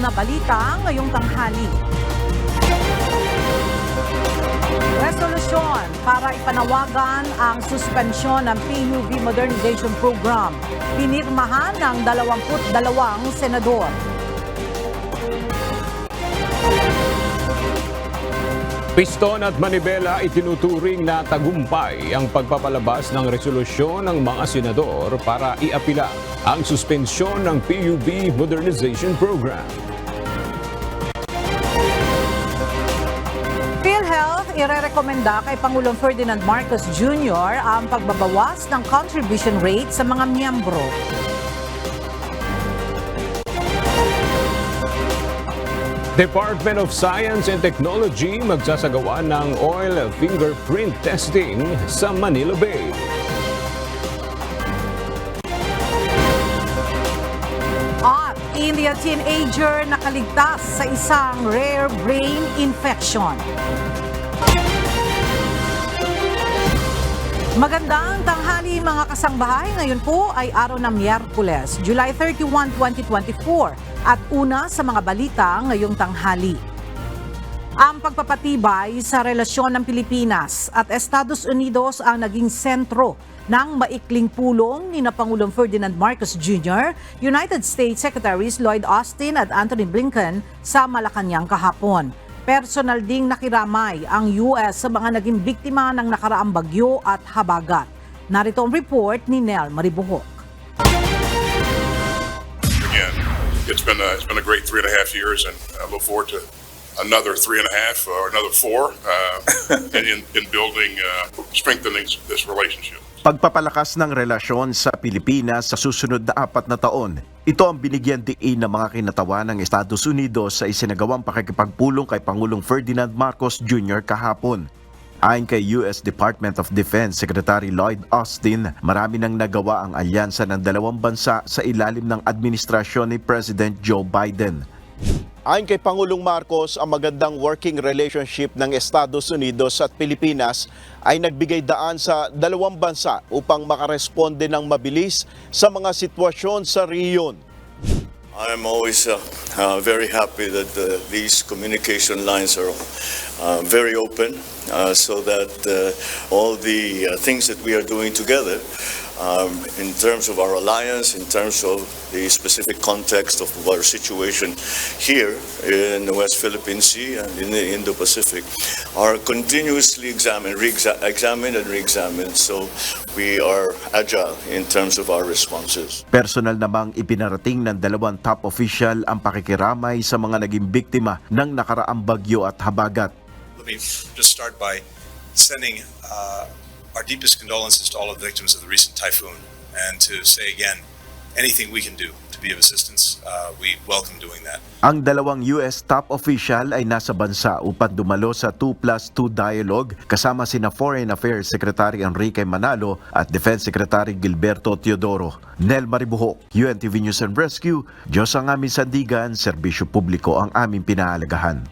na balita ngayong tanghali. Resolusyon para ipanawagan ang suspensyon ng PUV Modernization Program. Pinirmahan ng 22 senador. Piston at manibela itinuturing na tagumpay ang pagpapalabas ng resolusyon ng mga senador para iapila ang suspensyon ng PUV Modernization Program. PhilHealth irerekomenda kay Pangulong Ferdinand Marcos Jr. ang pagbabawas ng contribution rate sa mga miyembro. Department of Science and Technology magsasagawa ng oil fingerprint testing sa Manila Bay. At India teenager nakaligtas sa isang rare brain infection. Magandang tanghali mga kasangbahay. Ngayon po ay araw ng Miyerkules, July 31, 2024 at una sa mga balita ngayong tanghali. Ang pagpapatibay sa relasyon ng Pilipinas at Estados Unidos ang naging sentro ng maikling pulong ni Pangulong Ferdinand Marcos Jr., United States Secretaries Lloyd Austin at Antony Blinken sa Malacanang kahapon. Personal ding nakiramay ang US sa mga naging biktima ng nakaraang bagyo at habagat. Narito ang report ni Nel Maribuhok. Again, it's been a great 3.5 years, and I look forward to another 3.5 or another 4 in building, strengthening this relationship. Pagpapalakas ng relasyon sa Pilipinas sa susunod na 4 na taon. Ito ang binigyan diin ng mga kinatawan ng Estados Unidos sa isinagawang pakikipagpulong kay Pangulong Ferdinand Marcos Jr. kahapon. Ayon kay US Department of Defense Secretary Lloyd Austin, marami nang nagawa ang alyansa ng dalawang bansa sa ilalim ng administrasyon ni President Joe Biden. Ayon kay Pangulong Marcos, ang magandang working relationship ng Estados Unidos at Pilipinas ay nagbigay daan sa dalawang bansa upang makaresponde ng mabilis sa mga sitwasyon sa rehiyon. I'm always very happy that these communication lines are very open so that all the things that we are doing together in terms of our alliance, in terms of the specific context of our situation here in the West Philippine Sea and in the Indo-Pacific, are continuously examined and re-examined, so we are agile in terms of our responses. Personal namang ipinarating ng dalawang top official ang pakikiramay sa mga naging biktima ng nakaraang bagyo at habagat. Let me just start by sending our deepest condolences to all of the victims of the recent typhoon, and to say again, anything we can do to be of assistance, we welcome doing that. Ang dalawang US top official ay nasa bansa upang dumalo sa 2+2 dialogue kasama sina Foreign Affairs Secretary Enrique Manalo at Defense Secretary Gilberto Teodoro. Nel Maribuhok, UNTV News and Rescue. Diyos ang aming sandigan, serbisyo publiko ang aming pinahalagahan.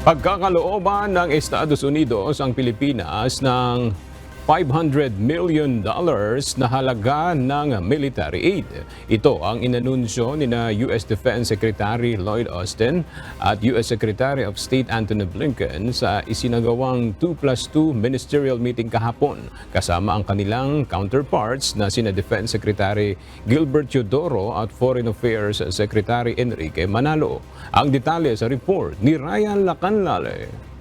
Pagkakalooban ng Estados Unidos ang Pilipinas ng $500 million na halaga ng military aid. Ito ang inanunsyo ni US Defense Secretary Lloyd Austin at US Secretary of State Antony Blinken sa isinagawang 2+2 ministerial meeting kahapon kasama ang kanilang counterparts na sina Defense Secretary Gilbert Teodoro at Foreign Affairs Secretary Enrique Manalo. Ang detalye sa report ni Ryan Lacanlale.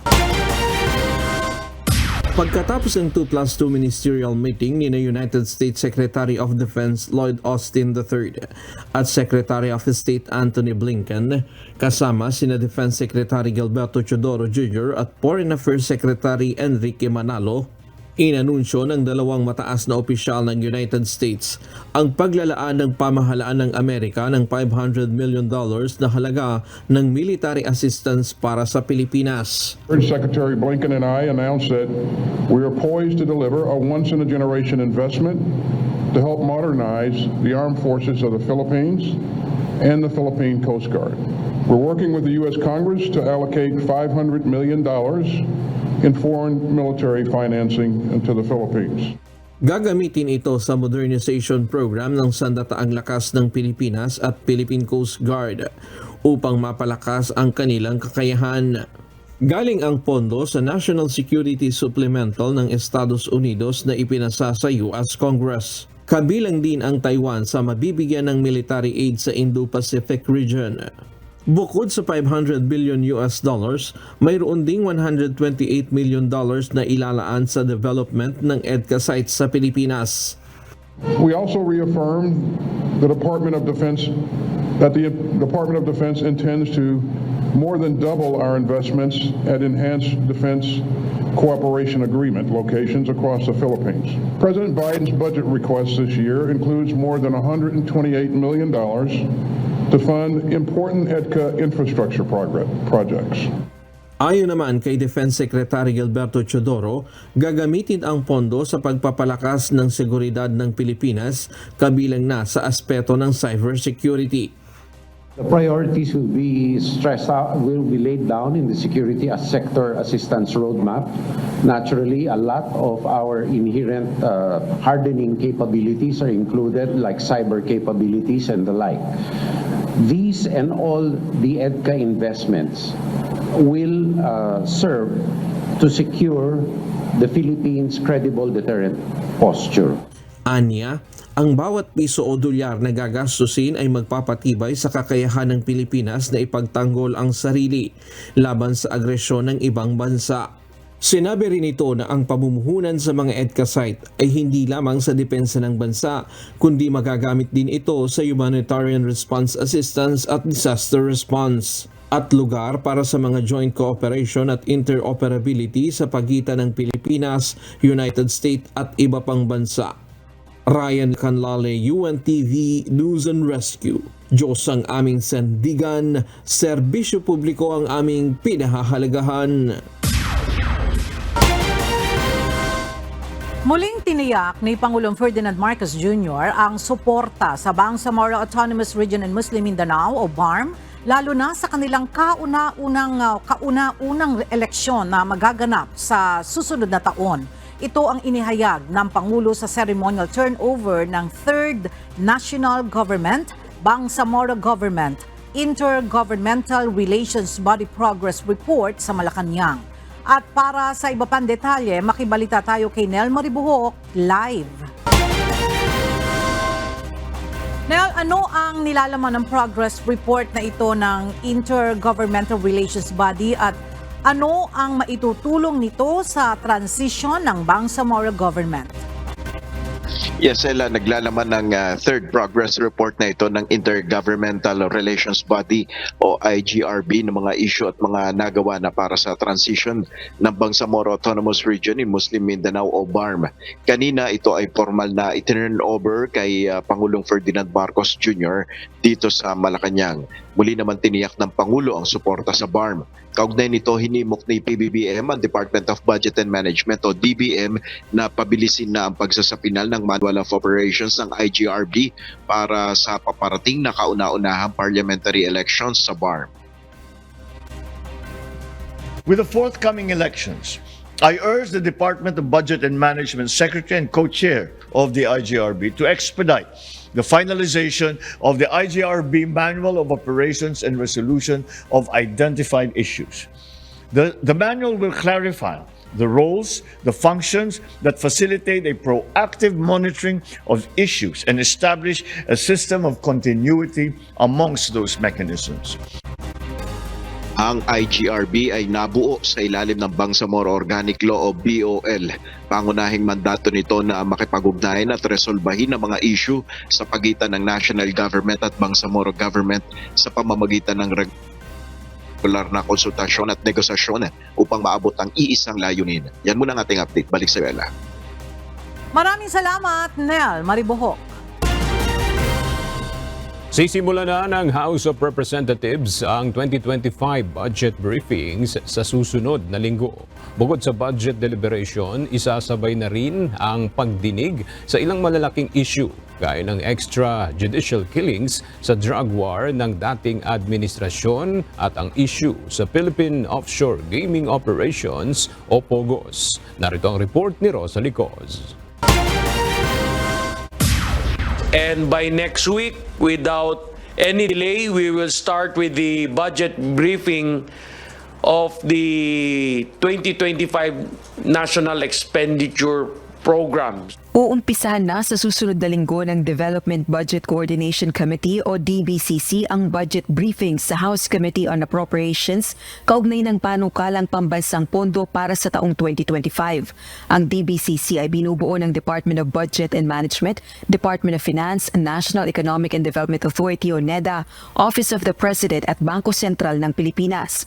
Pagkatapos ng 2+2 ministerial meeting ni United States Secretary of Defense Lloyd Austin III at Secretary of State Antony Blinken, kasama sina Defense Secretary Gilberto Teodoro Jr. at Foreign Affairs Secretary Enrique Manalo, inanunsyo ng dalawang mataas na opisyal ng United States ang paglalaan ng pamahalaan ng Amerika ng $500 million na halaga ng military assistance para sa Pilipinas. Secretary Blinken and I announced that we are poised to deliver a once-in-a-generation investment to help modernize the armed forces of the Philippines and the Philippine Coast Guard. We're working with the U.S. Congress to allocate $500 million in foreign military financing to the Philippines. Gagamitin ito sa modernization program ng Sandataang Lakas ng Pilipinas at Philippine Coast Guard upang mapalakas ang kanilang kakayahan. Galing ang pondo sa National Security Supplemental ng Estados Unidos na ipinasa sa US Congress. Kabilang din ang Taiwan sa mabibigyan ng military aid sa Indo-Pacific region. Bukod sa $500 billion, mayroon ding $128 million na ilalaan sa development ng EDCA sites sa Pilipinas. We also reaffirmed the Department of Defense that the Department of Defense intends to more than double our investments at enhanced defense cooperation agreement locations across the Philippines. President Biden's budget request this year includes more than $128 million to fund important EDCA infrastructure projects. Ayon naman kay Defense Secretary Gilberto Teodoro, gagamitin ang pondo sa pagpapalakas ng seguridad ng Pilipinas kabilang na sa aspeto ng cybersecurity. The priorities will be laid down in the security sector assistance roadmap. Naturally, a lot of our inherent hardening capabilities are included, like cyber capabilities and the like. These and all the EDCA investments will serve to secure the Philippines' credible deterrent posture. Anya, ang bawat piso o dolyar na gagastusin ay magpapatibay sa kakayahan ng Pilipinas na ipagtanggol ang sarili laban sa agresyon ng ibang bansa. Sinabi rin ito na ang pamumuhunan sa mga EDCA site ay hindi lamang sa depensa ng bansa, kundi magagamit din ito sa humanitarian response assistance at disaster response at lugar para sa mga joint cooperation at interoperability sa pagitan ng Pilipinas, United States at iba pang bansa. Ryan Canlale, UNTV News and Rescue. Diyos ang aming sandigan, serbisyo publiko ang aming pinahahalagahan. Muling tiniyak ni Pangulong Ferdinand Marcos Jr. ang suporta sa Bangsamoro Autonomous Region in Muslim Mindanao o BARM, lalo na sa kanilang kauna-unang eleksyon na magaganap sa susunod na taon. Ito ang inihayag ng Pangulo sa ceremonial turnover ng 3rd National Government, Bangsamoro Government, Intergovernmental Relations Body Progress Report sa Malacanang. At para sa iba pang detalye, makibalita tayo kay Nel Maribuhok live. Nel, ano ang nilalaman ng progress report na ito ng Intergovernmental Relations Body at ano ang maitutulong nito sa transition ng Bangsamoro Government? Yes, Ella, naglalaman ng third progress report na ito ng Intergovernmental Relations Body o IGRB ng mga issue at mga nagawa na para sa transition ng Bangsamoro Autonomous Region in Muslim Mindanao o BARM. Kanina ito ay formal na itinurn over kay Pangulong Ferdinand Marcos Jr. dito sa Malacanang. Muli naman tiniyak ng Pangulo ang suporta sa BARM. Kaugnay nito, hinimok ni PBBM ang Department of Budget and Management o DBM na pabilisin na ang pagsasapinal ng Manual of Operations ng IGRB para sa paparating na kauna-unahang parliamentary elections sa BARM. With the forthcoming elections, I urge the Department of Budget and Management Secretary and Co-Chair of the IGRB to expedite the finalization of the IGRB Manual of Operations and Resolution of Identified Issues. The manual will clarify the roles, the functions that facilitate a proactive monitoring of issues and establish a system of continuity amongst those mechanisms. Ang IGRB ay nabuo sa ilalim ng Bangsamoro Organic Law o BOL. Pangunahing mandato nito na makipag-ugnayan at resolbahin ang mga issue sa pagitan ng national government at Bangsamoro government sa pamamagitan ng regular na konsultasyon at negosasyon upang maabot ang iisang layunin. Yan muna ang ating update. Balik sa Ella. Maraming salamat, Nel Maribuhok. Sisimula na ng House of Representatives ang 2025 budget briefings sa susunod na linggo. Bukod sa budget deliberation, isasabay na rin ang pagdinig sa ilang malalaking issue gaya ng extrajudicial killings sa drug war ng dating administrasyon at ang issue sa Philippine Offshore Gaming Operations o POGOS. Narito ang report ni Rosa Licoz. And by next week, without any delay, we will start with the budget briefing of the 2025 National Expenditure Program. Uumpisahan na sa susunod na linggo ng Development Budget Coordination Committee o DBCC ang budget briefing sa House Committee on Appropriations kaugnay ng panukalang pambansang pondo para sa taong 2025. Ang DBCC ay binubuo ng Department of Budget and Management, Department of Finance, National Economic and Development Authority o NEDA, Office of the President at Bangko Sentral ng Pilipinas.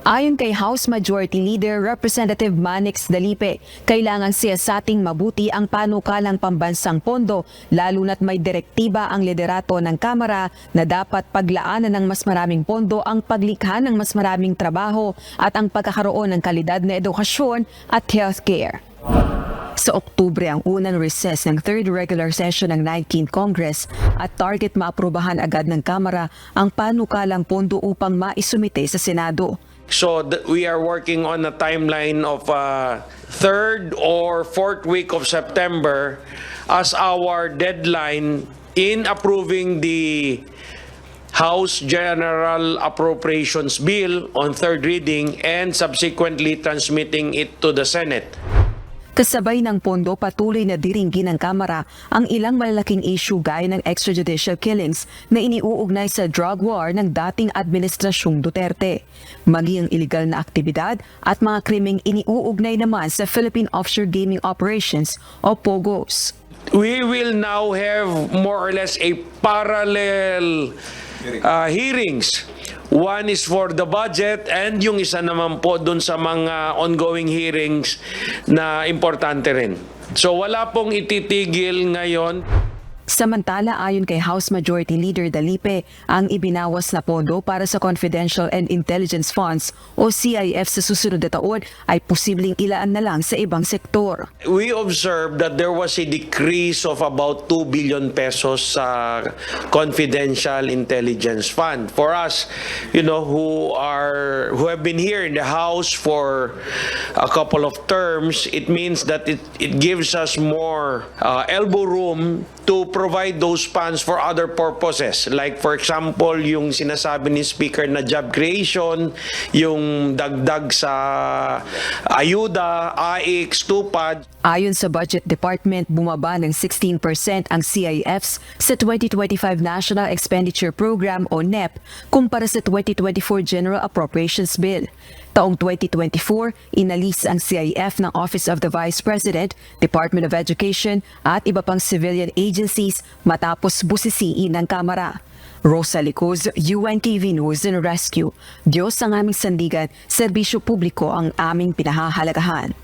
Ayon kay House Majority Leader Representative Manix Dalipe, kailangang siyasating mabuti ang panukalang pambansang pondo lalo na't may direktiba ang liderato ng Kamara na dapat paglaanan ng mas maraming pondo ang paglikha ng mas maraming trabaho at ang pagkakaroon ng kalidad na edukasyon at healthcare. Sa Oktubre ang unang recess ng 3rd regular session ng 19th Congress at target maaprubahan agad ng Kamara ang panukalang pondo upang maisumite sa Senado. So we are working on a timeline of 3rd or 4th week of September as our deadline in approving the House General Appropriations Bill on 3rd reading and subsequently transmitting it to the Senate. Kasabay ng pondo, patuloy na diringgin ng Kamara ang ilang malalaking issue gaya ng extrajudicial killings na iniuugnay sa drug war ng dating Administrasyong Duterte, maging ang iligal na aktibidad at mga krimeng iniuugnay naman sa Philippine Offshore Gaming Operations o POGOs. We will now have more or less a parallel hearings. One is for the budget and yung isa naman po dun sa mga ongoing hearings na importante rin. So wala pong ititigil ngayon. Samantala, ayon kay House Majority Leader Dalipe, ang ibinawas na pondo para sa Confidential and Intelligence Funds o CIF sa susunod na taon ay posibleng ilaan na lang sa ibang sektor. We observed that there was a decrease of about 2 billion pesos sa Confidential Intelligence Fund. For us, who have been here in the House for a couple of terms, it means that it gives us more elbow room to provide those funds for other purposes. Like for example, yung sinasabi ni Speaker na job creation, yung dagdag sa ayuda, AIX, TUPAD. Ayon sa Budget Department, bumaba ng 16% ang CIFs sa 2025 National Expenditure Program o NEP kumpara sa 2024 General Appropriations Bill. Taong 2024, inalis ang CIF ng Office of the Vice President, Department of Education at iba pang civilian agencies matapos busisiin ng Kamara. Rosa Licos, UNTV News and Rescue. Diyos ang aming sandigan, serbisyo publiko ang aming pinahahalagahan.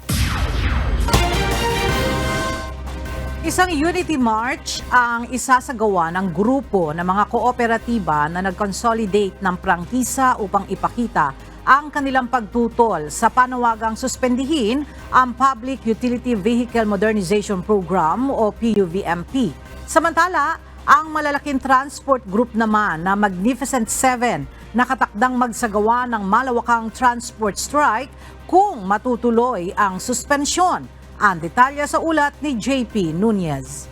Isang Unity March ang isasagawa ng grupo ng mga kooperatiba na nag-consolidate ng prangkisa upang ipakita ang kanilang pagtutol sa panawagang suspendihin ang Public Utility Vehicle Modernization Program o PUVMP. Samantala, ang malalaking transport group naman na Magnificent Seven nakatakdang magsagawa ng malawakang transport strike kung matutuloy ang suspensyon. Ang detalye sa ulat ni JP Nunez.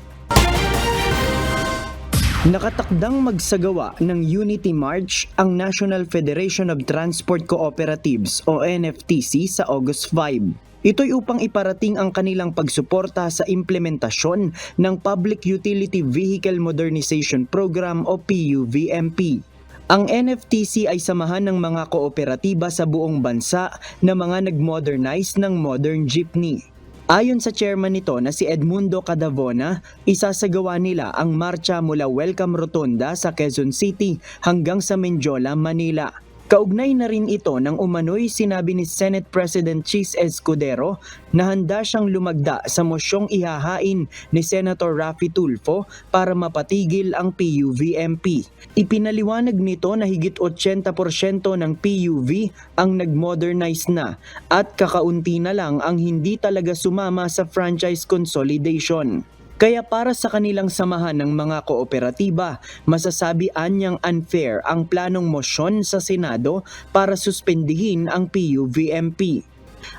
Nakatakdang magsagawa ng Unity March ang National Federation of Transport Cooperatives o NFTC sa August 5. Ito'y upang iparating ang kanilang pagsuporta sa implementasyon ng Public Utility Vehicle Modernization Program o PUVMP. Ang NFTC ay samahan ng mga kooperatiba sa buong bansa na mga nag-modernize ng modern jeepney. Ayon sa chairman nito na si Edmundo Cadavona, isasagawa nila ang marcha mula Welcome Rotonda sa Quezon City hanggang sa Menjola, Manila. Kaugnay na rin ito nang umano'y sinabi ni Senate President Chis Escudero na handa siyang lumagda sa mosyong ihahain ni Senator Raffy Tulfo para mapatigil ang PUVMP. Ipinaliwanag nito na higit 80% ng PUV ang nag-modernize na at kakaunti na lang ang hindi talaga sumama sa franchise consolidation. Kaya para sa kanilang samahan ng mga kooperatiba, masasabi anyang unfair ang planong mosyon sa Senado para suspendihin ang PUVMP.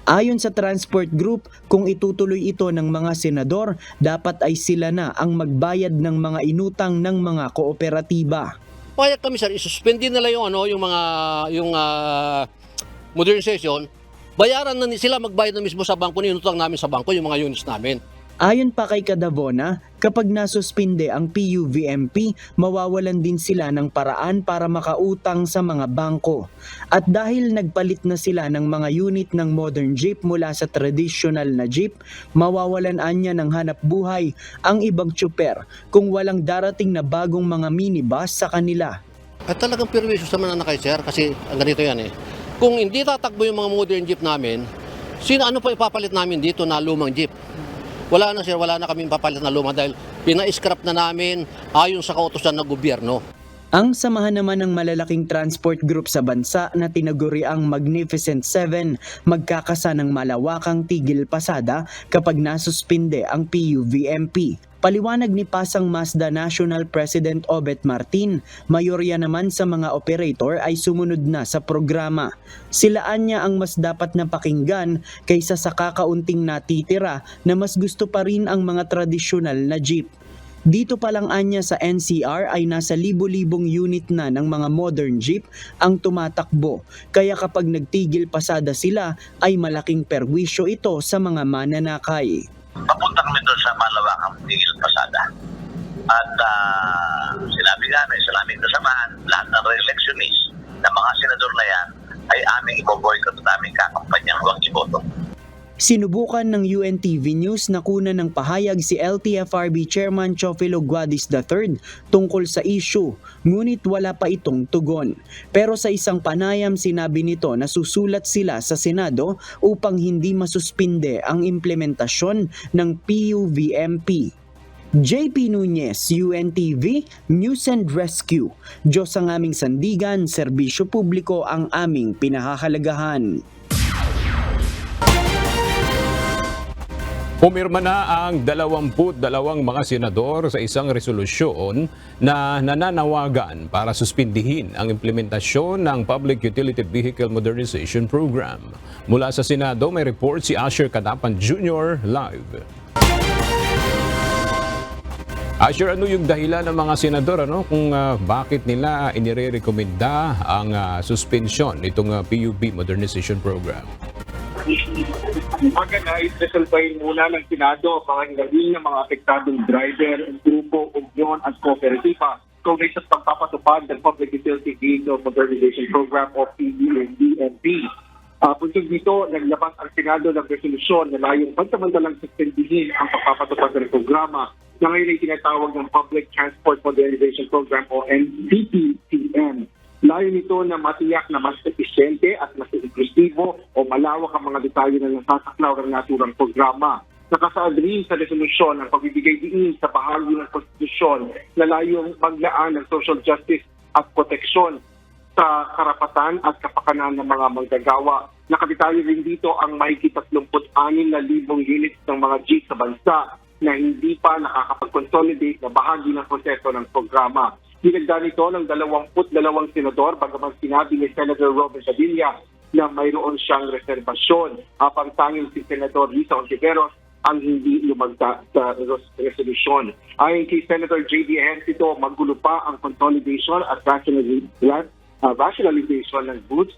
Ayon sa Transport Group, kung itutuloy ito ng mga senador, dapat ay sila na ang magbayad ng mga inutang ng mga kooperatiba. Payag kami sir, isuspend din nila yung modernization. Bayaran na sila magbayad na mismo sa bangko, inutang namin sa bangko yung mga units namin. Ayon pa kay Cadavona, kapag nasuspinde ang PUVMP, mawawalan din sila ng paraan para makautang sa mga bangko. At dahil nagpalit na sila ng mga unit ng modern jeep mula sa traditional na jeep, mawawalan anya ng hanap buhay ang ibang tsuper kung walang darating na bagong mga minibus sa kanila. At talagang perwisyo sa mananakay sir, kasi ganito yan eh. Kung hindi tatakbo yung mga modern jeep namin, ano pa ipapalit namin dito na lumang jeep? Wala na sir, wala na kaming papalit na luma dahil pina-scrap na namin ayon sa kautusan ng gobyerno. Ang samahan naman ng malalaking transport group sa bansa na tinaguri ang Magnificent Seven magkakasa ng malawakang tigil pasada kapag nasuspinde ang PUVMP. Paliwanag ni Pasang Mazda National President Obet Martin, mayorya naman sa mga operator ay sumunod na sa programa. Silaan niya ang mas dapat na pakinggan kaysa sa kakaunting natitira na mas gusto pa rin ang mga tradisyonal na jeep. Dito pa lang anya sa NCR ay nasa libo-libong unit na ng mga modern jeep ang tumatakbo. Kaya kapag nagtigil pasada sila ay malaking perwisyo ito sa mga mananakay. Papunta kami doon sa malawakang tigil pasada. At sinabi namin sa naming kasamahan, lahat ng re-electionist na mga senador na yan ay aming iboboycott at aming kakampanyang huwag iboto. Sinubukan ng UNTV News na kunan ng pahayag si LTFRB Chairman Chofilo Guadis III tungkol sa issue, ngunit wala pa itong tugon. Pero sa isang panayam sinabi nito na susulat sila sa Senado upang hindi masuspinde ang implementasyon ng PUVMP. JP Nunez, UNTV, News and Rescue. Diyos ang aming sandigan, serbisyo publiko ang aming pinahahalagahan. Pumirma na ang 22 mga senador sa isang resolusyon na nananawagan para suspindihin ang implementasyon ng Public Utility Vehicle Modernization Program. Mula sa Senado, may report si Asher Cadapan Jr. live. Asher, ano yung dahilan ng mga senador kung bakit nila inirekomenda ang suspensyon nitong PUV Modernization Program? Organize, resolvahin muna ng Senado ang pangangailangan ng mga apektadong driver, grupo, union at kooperatiba kaugnay sa pagpapatupad ng Public Utility Vehicle Modernization Program o PUVMP. Puntod dito, naglabas ang Senado ng resolusyon na layong pansamantalang suspendihin ang pagpapatupad ng programa na ngayon ay tinatawag ng Public Transport Modernization Program o PTTM. Layo nito na matiyak na mas episyente at mas inklusibo o malawak ang mga detalye na nasasaklaw ng naturang programa. Nakasaad rin sa resolusyon ang pagbibigay diin sa bahagi ng konstitusyon na layong maglaan ng social justice at proteksyon sa karapatan at kapakanan ng mga manggagawa. Nakadetalye rin dito ang mahigit 36,000 units ng mga jeep sa bansa na hindi pa nakakapag-consolidate na bahagi ng proseso ng programa. Dinagda nito ng 22 senador, bagaman sinabi ni Senator Robert Padilla na mayroon siyang reserbasyon. Habang tanging si Senator Risa Ontiveros ang hindi lumagda sa resolusyon. Ayon kay Senator J.D. Ejercito, magulo pa ang consolidation at rationalization ng goods,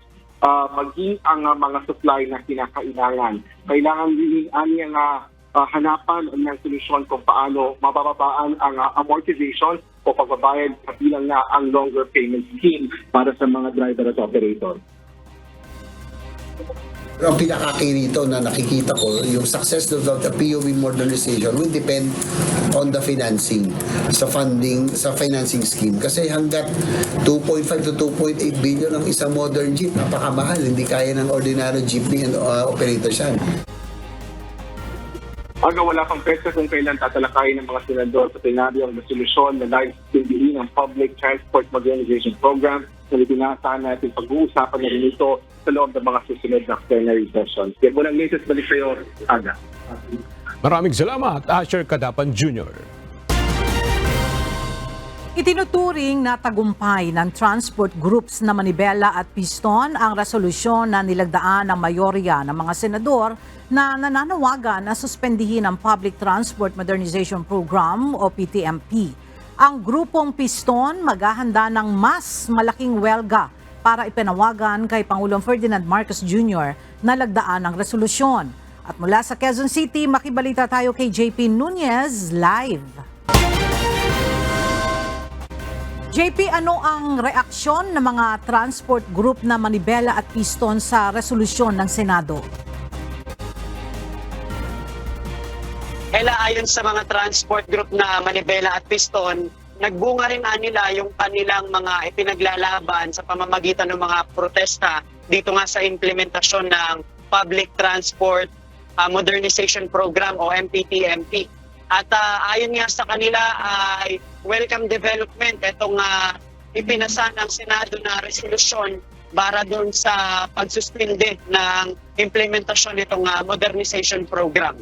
maging ang mga supply na kinakailangan. Kailangan din aniyang hanapan ng solusyon kung paano mabababaan ang amortization o pagbabayad kabilang na ang longer payment scheme para sa mga driver at operator. Ang pinaka-key rito na nakikita ko, yung success of the PUV modernization will depend on the financing, sa funding, sa financing scheme. Kasi hanggat 2.5 to 2.8 billion ang isang modern jeep, napakamahal, hindi kaya ng ordinary jeepney and operators yan. Aga wala pang pesa kung kailan tatalakayin ng mga senador sa Senado ang resolusyon na live suspendihin ang Public Transport Modernization Program na ibinasa natin pag-uusapan na rin ito sa loob ng mga susunod na plenary sessions. Kaya munang latest balik sa iyo, Aga. Maraming salamat, Asher Cadapan Jr. Itinuturing na tagumpay ng transport groups na Manibela at Piston ang resolusyon na nilagdaan ng mayorya ng mga senador na nananawagan na suspendihin ang Public Transport Modernization Program o PTMP. Ang grupong Piston maghahanda ng mas malaking welga para ipanawagan kay Pangulong Ferdinand Marcos Jr. na lagdaan ng resolusyon. At mula sa Quezon City, makibalita tayo kay JP Nunez live. JP, ano ang reaksyon ng mga transport group na Manibela at Piston sa resolusyon ng Senado? Ayon sa mga transport group na Manibela at Piston, nagbunga rin nila yung kanilang mga ipinaglalaban sa pamamagitan ng mga protesta dito nga sa implementasyon ng Public Transport Modernization Program o MPTMP. At ayon nga sa kanila ay welcome development itong ipinasa ng Senado na resolusyon para doon sa pagsuspinde ng implementasyon nitong modernization program.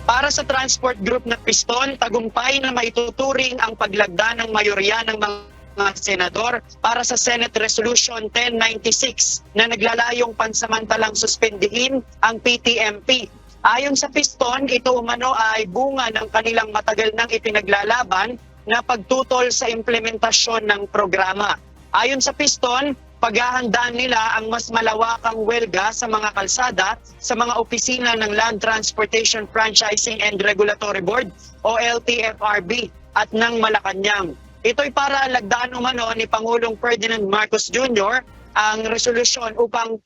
Para sa transport group na Piston, tagumpay na maituturing ang paglagda ng mayorya ng mga senador para sa Senate Resolution 1096 na naglalayong pansamantalang suspendihin ang PTMP. Ayon sa Piston, ito umano ay bunga ng kanilang matagal nang ipinaglalaban na pagtutol sa implementasyon ng programa. Ayon sa Piston, paghahandaan nila ang mas malawakang welga sa mga kalsada sa mga opisina ng Land Transportation Franchising and Regulatory Board o LTFRB at ng Malacanang. Ito'y para lagdaan umano ni Pangulong Ferdinand Marcos Jr. ang resolusyon upang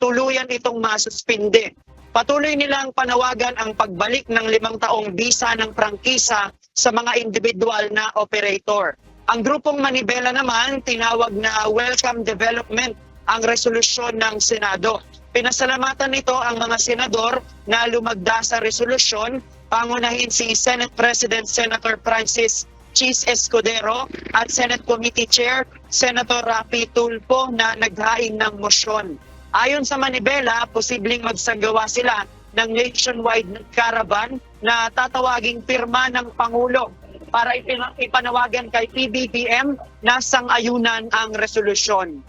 tuluyan itong masuspinde. Patuloy nilang panawagan ang pagbalik ng 5 taong bisa ng prangkisa sa mga individual na operator. Ang grupong Manibela naman tinawag na welcome development ang resolusyon ng Senado. Pinasalamatan nito ang mga senador na lumagda sa resolusyon, pangunahin si Senate President Senator Francis Chis Escudero at Senate Committee Chair Senator Rapi Tulfo na naghain ng mosyon. Ayon sa Manibela, posibleng magsagawa sila ng nationwide caravan na tatawaging pirma ng Pangulo para ipanawagan kay PBBM na sang-ayunan ang resolusyon.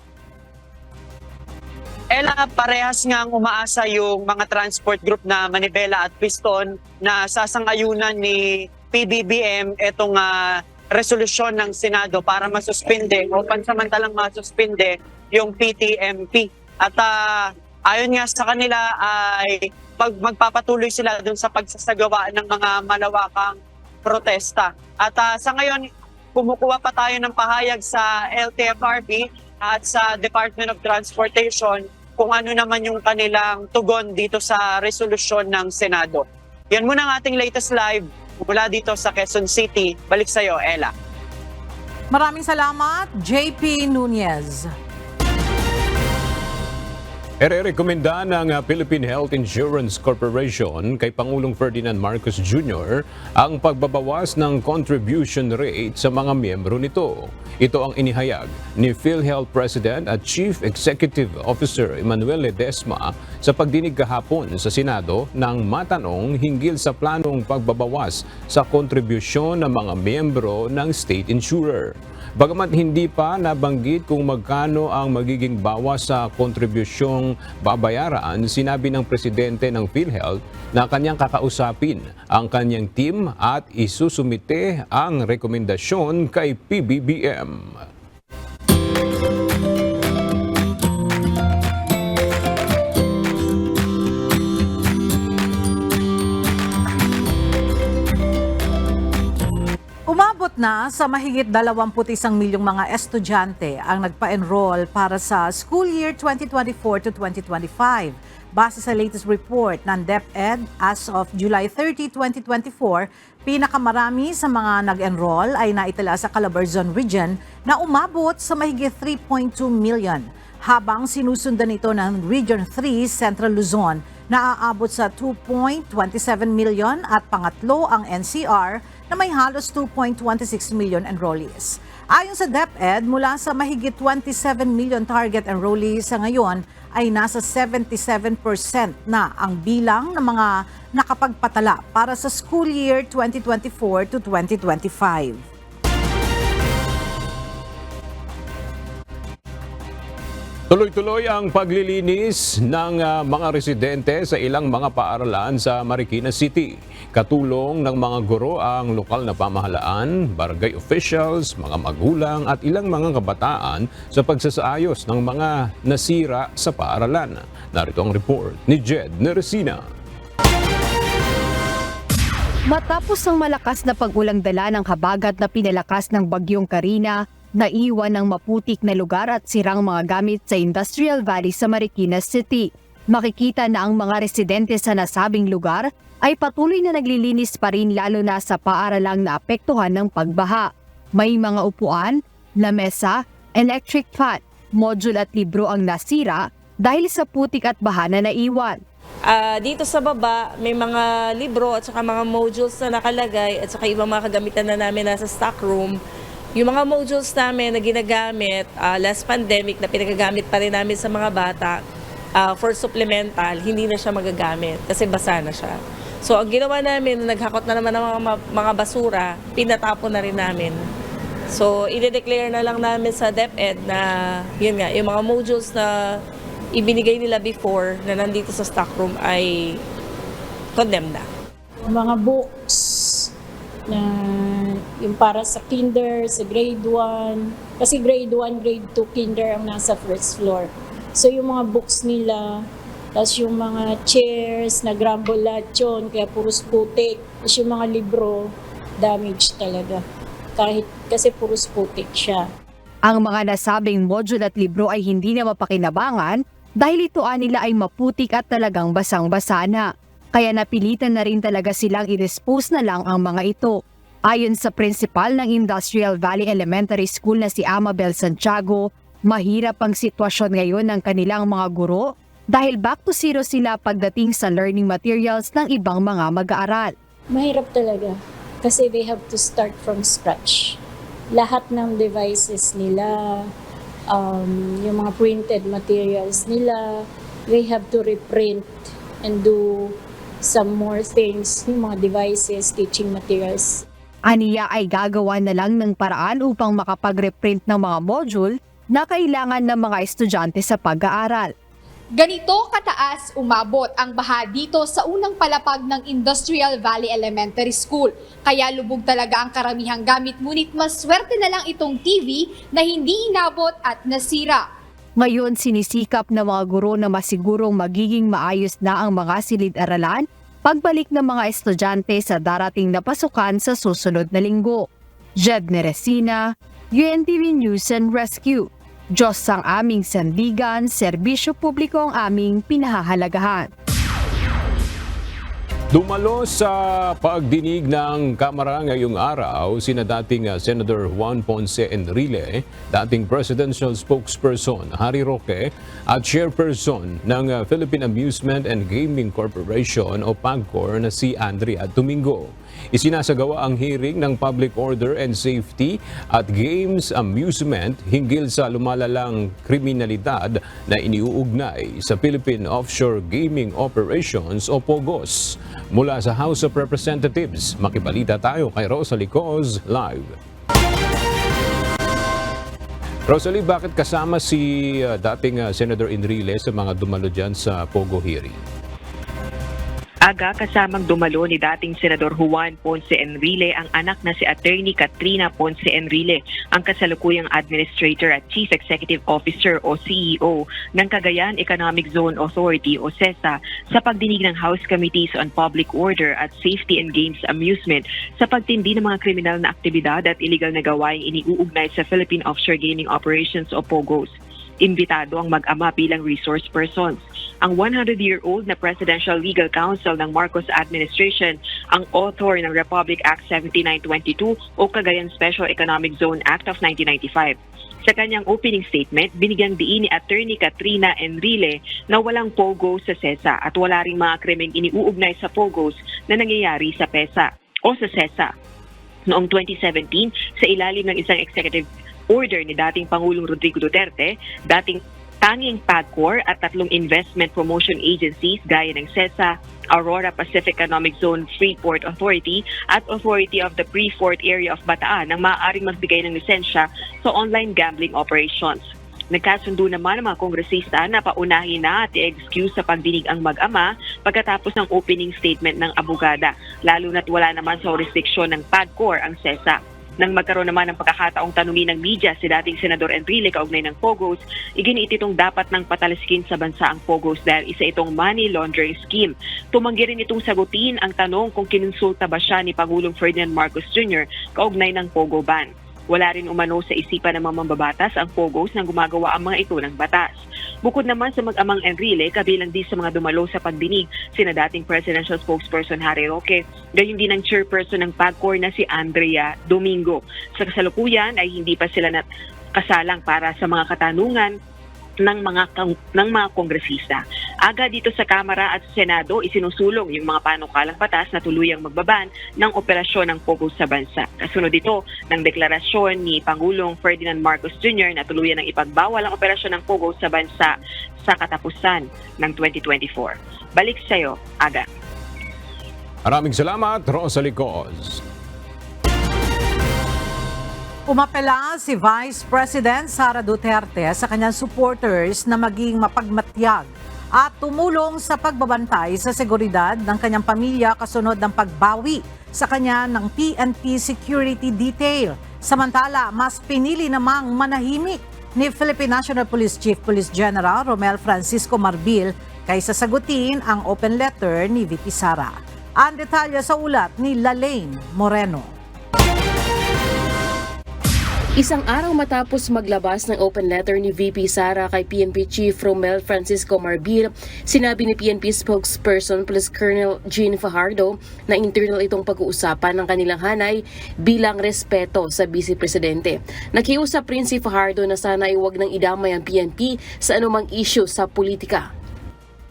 Parehas ngang umaasa yung mga transport group na Manibela at Piston na sasang-ayunan ni PBBM itong resolusyon ng Senado para masuspinde o pansamantalang masuspinde yung PTMP. At ayon nga sa kanila ay magpapatuloy sila dun sa pagsasagawa ng mga malawakang protesta. At sa ngayon, kumukuha pa tayo ng pahayag sa LTFRB at sa Department of Transportation kung ano naman yung kanilang tugon dito sa resolusyon ng Senado. Yan muna ang ating latest live mula dito sa Quezon City. Balik sa iyo, Ella. Maraming salamat, JP Nunez. Rekomenda ng Philippine Health Insurance Corporation kay Pangulong Ferdinand Marcos Jr. ang pagbabawas ng contribution rate sa mga miyembro nito. Ito ang inihayag ni PhilHealth President at Chief Executive Officer Emmanuel Ledesma sa pagdinig kahapon sa Senado nang matanong hinggil sa planong pagbabawas sa kontribusyon ng mga miyembro ng state insurer. Bagamat hindi pa nabanggit kung magkano ang magiging bawas sa kontribusyong babayaran, sinabi ng presidente ng PhilHealth na kanyang kakausapin ang kanyang team at isusumite ang rekomendasyon kay PBBM. Umabot na sa mahigit 21 milyong mga estudyante ang nagpa-enroll para sa school year 2024 to 2025. Base sa latest report ng DepEd, as of July 30, 2024, pinakamarami sa mga nag-enroll ay naitala sa Calabarzon Region na umabot sa mahigit 3.2 million, habang sinusundan ito ng Region 3 Central Luzon na aabot sa 2.27 million at pangatlo ang NCR na may halos 2.26 million enrollees. Ayon sa DepEd, mula sa mahigit 27 million target enrollees sa ngayon ay nasa 77% na ang bilang ng mga nakapagpatala para sa school year 2024 to 2025. Tuloy-tuloy ang paglilinis ng mga residente sa ilang mga paaralan sa Marikina City. Katulong ng mga guro ang lokal na pamahalaan, barangay officials, mga magulang at ilang mga kabataan sa pagsasaayos ng mga nasira sa paaralan. Narito ang report ni Jed Neresina. Matapos ang malakas na pag-ulang dala ng habagat na pinalakas ng Bagyong Karina, naiwan ng maputik na lugar at sirang mga gamit sa Industrial Valley sa Marikina City. Makikita na ang mga residente sa nasabing lugar ay patuloy na naglilinis pa rin lalo na sa paaralang naapektuhan ng pagbaha. May mga upuan, lamesa, electric fan, module at libro ang nasira dahil sa putik at baha na naiwan. Dito sa baba, may mga libro at saka mga modules na nakalagay at saka ibang mga kagamitan na namin nasa stock room. Yung mga modules namin na ginagamit last pandemic na pinagagamit pa rin namin sa mga bata for supplemental, hindi na siya magagamit kasi basa na siya. So ang ginawa namin, naghakot na naman ng mga basura, pinatapon na rin namin. So i-declare na lang namin sa DepEd na yun nga, yung mga modules na ibinigay nila before na nandito sa stock room ay condemned na. Mga books na yung para sa kinder, sa grade 1. Kasi grade 1, grade 2 kinder ang nasa first floor. So yung mga books nila, tapos yung mga chairs, nagrumble lahat yun, kaya puros putik. Tapos yung mga libro, damaged talaga. Kasi puros putik siya. Ang mga nasabing module at libro ay hindi na mapakinabangan dahil ito nila ay maputik at talagang basang-basa na. Kaya napilitan na rin talaga silang i-dispose na lang ang mga ito. Ayon sa principal ng Industrial Valley Elementary School na si Amabel Santiago, mahirap ang sitwasyon ngayon ng kanilang mga guro dahil back to zero sila pagdating sa learning materials ng ibang mga mag-aaral. Mahirap talaga kasi they have to start from scratch. Lahat ng devices nila, yung mga printed materials nila, they have to reprint and do some more things, yung mga devices, teaching materials. Aniya ay gagawa na lang ng paraan upang makapag-reprint ng mga module na kailangan ng mga estudyante sa pag-aaral. Ganito kataas umabot ang baha dito sa unang palapag ng Industrial Valley Elementary School. Kaya lubog talaga ang karamihang gamit, ngunit maswerte na lang itong TV na hindi inabot at nasira. Ngayon, sinisikap ng mga guro na masigurong magiging maayos na ang mga silid-aralan pagbalik ng mga estudyante sa darating na pasukan sa susunod na linggo. Jed Neresina, UNTV News and Rescue. Diyos ang aming sandigan, serbisyo publiko ang aming pinahahalagahan. Dumalo sa pagdinig ng Kamara ngayong araw sina dating Senator Juan Ponce Enrile, dating Presidential Spokesperson Harry Roque at Chairperson ng Philippine Amusement and Gaming Corporation o PAGCOR na si Andrea Domingo. Isinasagawa ang hearing ng Public Order and Safety at Games Amusement hinggil sa lumalalang kriminalidad na iniuugnay sa Philippine Offshore Gaming Operations o POGOS. Mula sa House of Representatives, makibalita tayo kay Rosalie Coz live. Rosalie, bakit kasama si dating Senator Enrile sa mga dumalo dyan sa POGO hearing? Aga kasamang dumalo ni dating Senador Juan Ponce Enrile ang anak na si Attorney Katrina Ponce Enrile, ang kasalukuyang Administrator at Chief Executive Officer o CEO ng Cagayan Economic Zone Authority o CESA sa pagdinig ng House Committees on Public Order at Safety and Games Amusement sa pagtindi ng mga kriminal na aktibidad at illegal na gawaing iniuugnay sa Philippine Offshore Gaming Operations o POGOS. Imbitado ang mag-ama bilang resource persons. Ang 100-year-old na Presidential Legal Counsel ng Marcos Administration, ang author ng Republic Act 7922 o Cagayan Special Economic Zone Act of 1995. Sa kanyang opening statement, binigyang diin ni Attorney Katrina Enrile na walang POGO sa CESA at wala ring mga krimeng iniuugnay sa POGOS na nangyayari sa PESA o sa CESA. Noong 2017, sa ilalim ng isang executive order ni dating Pangulong Rodrigo Duterte, dating tanging PAGCOR at 3 investment promotion agencies gaya ng CESA, Aurora Pacific Economic Zone Freeport Authority at Authority of the Pre-Fort Area of Bataan ang maaaring magbigay ng lisensya sa online gambling operations. Nagkasundo naman ang mga kongresista na paunahin na at i-excuse sa pagdinig ang mag-ama pagkatapos ng opening statement ng abogada, lalo na't wala naman sa jurisdiksyon ng PAGCOR ang CESA. Nang magkaroon naman ng pagkakataong tanungin ng media si dating Senador Enrile kaugnay ng POGOs, iginiit itong dapat nang patalsikin sa bansa ang POGOs dahil isa itong money laundering scheme. Tumanggi rin itong sagutin ang tanong kung kinonsulta ba siya ni Pangulong Ferdinand Marcos Jr. kaugnay ng POGO ban. Wala rin umano sa isipan ng mga mambabatas ang POGOs nang gumagawa ang mga ito ng batas. Bukod naman sa mag-amang Enrile, kabilang din sa mga dumalo sa pagdinig sina dating presidential spokesperson Harry Roque, gayon din ang chairperson ng PAGCOR na si Andrea Domingo. Sa kasalukuyan ay hindi pa sila kasalang para sa mga katanungan ng mga kongresista. Aga dito sa Kamara at sa Senado, isinusulong yung mga panukalang batas na tuluyang magbaban ng operasyon ng POGOs sa bansa. Kasunod ito ng deklarasyon ni Pangulong Ferdinand Marcos Jr. na tuluyan ng ipagbawal ang operasyon ng POGOs sa bansa sa katapusan ng 2024. Balik sa iyo, Aga. Maraming salamat, Rosalie Coz. Umapela si Vice President Sara Duterte sa kanyang supporters na maging mapagmatyag at tumulong sa pagbabantay sa seguridad ng kanyang pamilya kasunod ng pagbawi sa kanya ng PNP security detail. Samantala, mas pinili namang manahimik ni Philippine National Police Chief Police General Romel Francisco Marbil kaysa sagutin ang open letter ni VP Sara. Ang detalye sa ulat ni Lalaine Moreno. Isang araw matapos maglabas ng open letter ni VP Sara kay PNP Chief Romel Francisco Marbil, sinabi ni PNP spokesperson Police Colonel Jean Fajardo na internal itong pag-uusapan ng kanilang hanay bilang respeto sa Vice Presidente. Nakiusap rin si Fajardo na sana ay huwag nang idamay ang PNP sa anumang issue sa politika.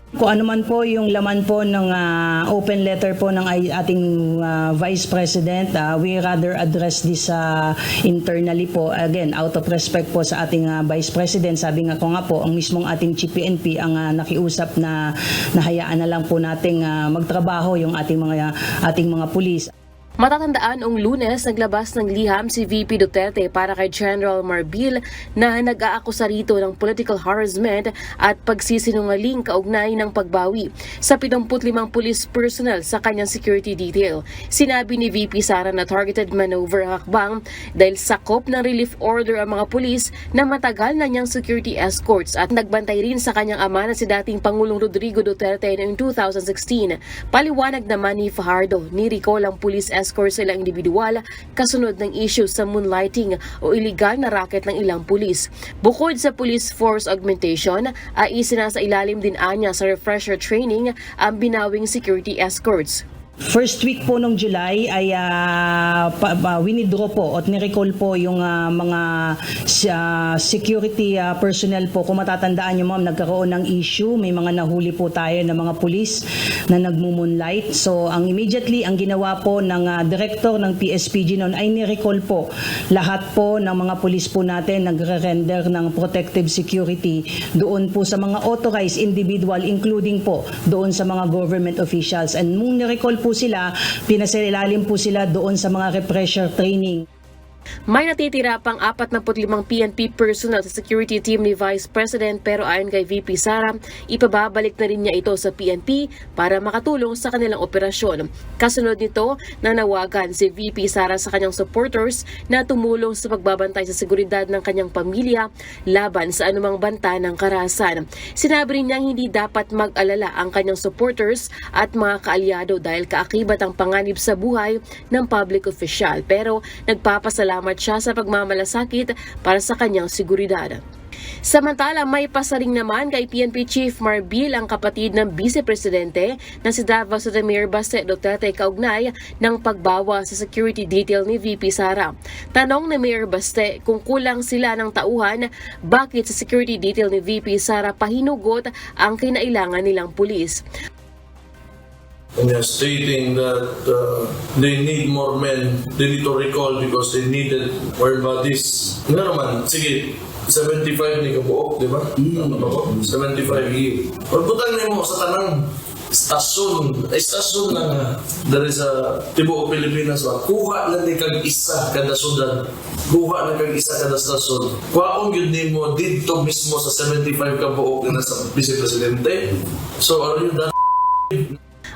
Kung ano man po yung laman po ng open letter po ng ating Vice President, we rather address this internally po. Again, out of respect po sa ating Vice President, sabi nga ko nga po, ang mismong ating Chief PNP ang nakiusap na hayaan na lang po nating magtrabaho yung ating mga pulis. Matatandaan noong Lunes, naglabas ng liham si VP Duterte para kay General Marbil na nag-aakusa rito ng political harassment at pagsisinungaling kaugnay ng pagbawi sa 75 police personnel sa kanyang security detail. Sinabi ni VP Sara na targeted maneuver ang hakbang dahil sakop ng relief order ang mga pulis na matagal na niyang security escorts at nagbantay rin sa kanyang ama na si dating Pangulong Rodrigo Duterte noong 2016. Paliwanag naman ni Fajardo, ni-recall ang police escorts sa ilang individual kasunod ng issue sa moonlighting o illegal na racket ng ilang pulis. Bukod sa police force augmentation, ay isinasailalim din anya sa refresher training ang binawing security escorts. First week po nung July ay winidraw po at nirecall po yung mga security personnel po. Kung matatandaan nyo ma'am, nagkaroon ng issue. May mga nahuli po tayo ng mga pulis na nagmumoonlight. So immediately ang ginawa po ng director ng PSPG noon ay nirecall po lahat po ng mga pulis po natin nagre-render ng protective security doon po sa mga authorized individual, including po doon sa mga government officials. And nung nirecall po sila, pinasailalim po sila doon sa mga refresher training. May natitira pang 45 PNP personnel sa security team ni Vice President pero ayon kay VP Sara, ipababalik na rin niya ito sa PNP para makatulong sa kanilang operasyon. Kasunod nito, nanawagan si VP Sara sa kanyang supporters na tumulong sa pagbabantay sa seguridad ng kanyang pamilya laban sa anumang banta ng karahasan. Sinabi rin niyang hindi dapat mag-alala ang kanyang supporters at mga kaalyado dahil kaakibat ang panganib sa buhay ng public official pero nagpapasalamat siya sa pagmamalasakit para sa kanyang seguridad. Samantala, may pasaring naman kay PNP Chief Marbil ang kapatid ng Vice Presidente na si Davao City Mayor Baste Duterte kaugnay ng pagbawa sa security detail ni VP Sara. Tanong ni Mayor Baste kung kulang sila ng tauhan, bakit sa security detail ni VP Sara pahinugot ang kinailangan nilang pulis. And they're stating that they need more men, they need to recall because they needed more bodies. Nga naman, sige, 75 ni kabuok, di ba? 75 year. Pagbutan mo sa tanang estasyon na dari sa tibuok Pilipinas ba, kuha na ni kag isa kada sudan, kuha na kag isa kada stasyon. Kwaon yun ni mo dito mismo sa 75 kabuok na sa Vice Presidente. So are you that